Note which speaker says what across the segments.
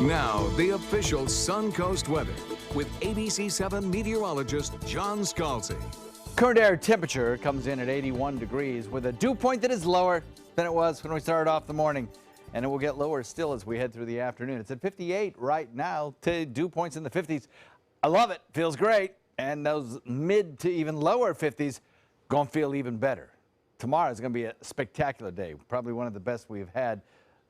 Speaker 1: Now, the official Suncoast weather with ABC7 meteorologist John Scalzi.
Speaker 2: Current air temperature comes in at 81 degrees with a dew point that is lower than it was when we started off the morning. And it will get lower still as we head through the afternoon. It's at 58 right now, to dew points in the 50s. I love it. Feels great. And those mid to even lower 50s going to feel even better. Tomorrow is going to be a spectacular day, probably one of the best we've had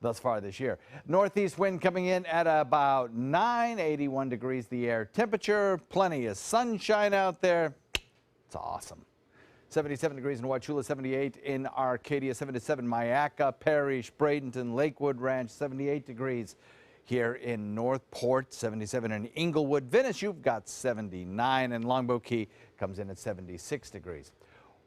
Speaker 2: thus far this year. Northeast wind coming in at about 81 degrees the air temperature. Plenty of sunshine out there. It's awesome. 77 degrees in Wauchula, 78 in Arcadia, 77 Myakka, Parrish, Bradenton, Lakewood Ranch, 78 degrees here in Northport, 77 in Inglewood. Venice, you've got 79, and Longboat Key comes in at 76 degrees.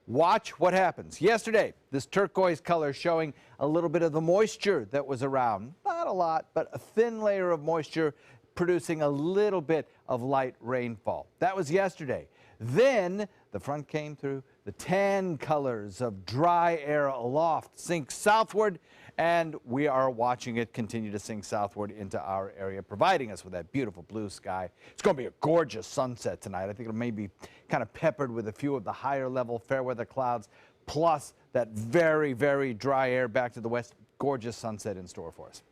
Speaker 2: Watch what happens. Yesterday, this turquoise color showing a little bit of the moisture that was around. Not a lot, but a thin layer of moisture producing a little bit of light rainfall. That was yesterday. Then the front came through. The tan colors of dry air aloft sink southward, and we are watching it continue to sink southward into our area, providing us with that beautiful blue sky. It's going to be a gorgeous sunset tonight. I think it may be kind of peppered with a few of the higher level fair weather clouds, plus that very, very dry air back to the west. Gorgeous sunset in store for us.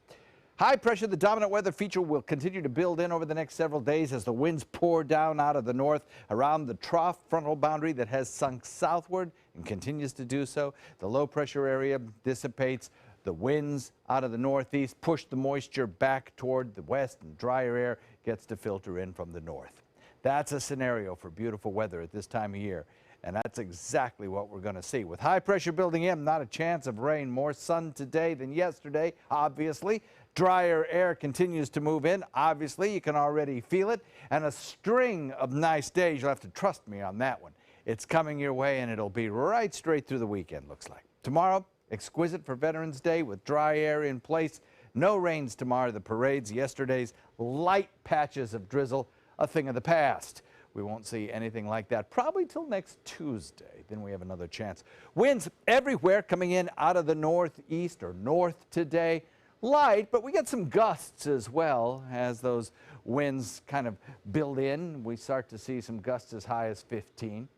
Speaker 2: High pressure, the dominant weather feature, will continue to build in over the next several days as the winds pour down out of the north around the trough frontal boundary that has sunk southward and continues to do so. The low pressure area dissipates. The winds out of the northeast push the moisture back toward the west, and drier air gets to filter in from the north. That's a scenario for beautiful weather at this time of year. And that's exactly what we're going to see. With high pressure building in, not a chance of rain. More sun today than yesterday, obviously. Drier air continues to move in. Obviously, you can already feel it. And a string of nice days. You'll have to trust me on that one. It's coming your way, and it'll be right straight through the weekend, looks like. Tomorrow, exquisite for Veterans Day with dry air in place. No rains tomorrow. The parades, yesterday's light patches of drizzle, a thing of the past. We won't see anything like that probably till next Tuesday. Then we have another chance. Winds everywhere coming in out of the northeast or north today. Light, but we get some gusts as well as those winds kind of build in. We start to see some gusts as high as 15.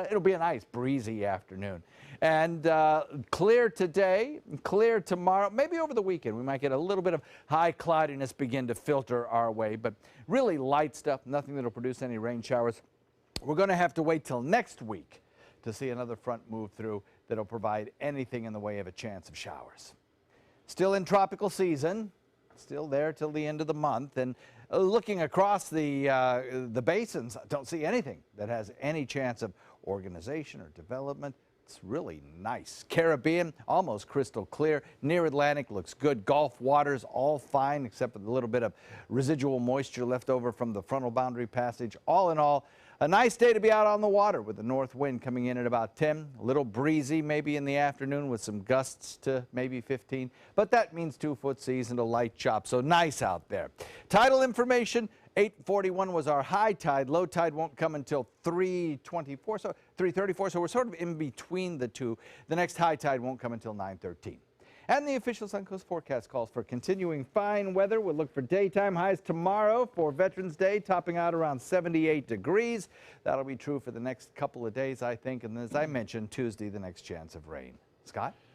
Speaker 2: It'll be a nice breezy afternoon. And clear today, clear tomorrow, maybe over the weekend. We might get a little bit of high cloudiness begin to filter our way, but really light stuff, nothing that'll produce any rain showers. We're going to have to wait till next week to see another front move through that'll provide anything in the way of a chance of showers. Still in tropical season, still there till the end of the month, and looking across the basins, I don't see anything that has any chance of organization or development. It's really nice. Caribbean, almost crystal clear. Near Atlantic looks good. Gulf waters, all fine, except for the little bit of residual moisture left over from the frontal boundary passage. All in all, a nice day to be out on the water with the north wind coming in at about 10. A little breezy maybe in the afternoon with some gusts to maybe 15. But that means 2-foot seas and a light chop, so nice out there. Tidal information. 8:41 was our high tide. Low tide won't come until 3:24, so 3:34. So we're sort of in between the two. The next high tide won't come until 9:13. And the official Suncoast forecast calls for continuing fine weather. We'll look for daytime highs tomorrow for Veterans Day, topping out around 78 degrees. That'll be true for the next couple of days, I think. And as I mentioned, Tuesday, the next chance of rain. Scott?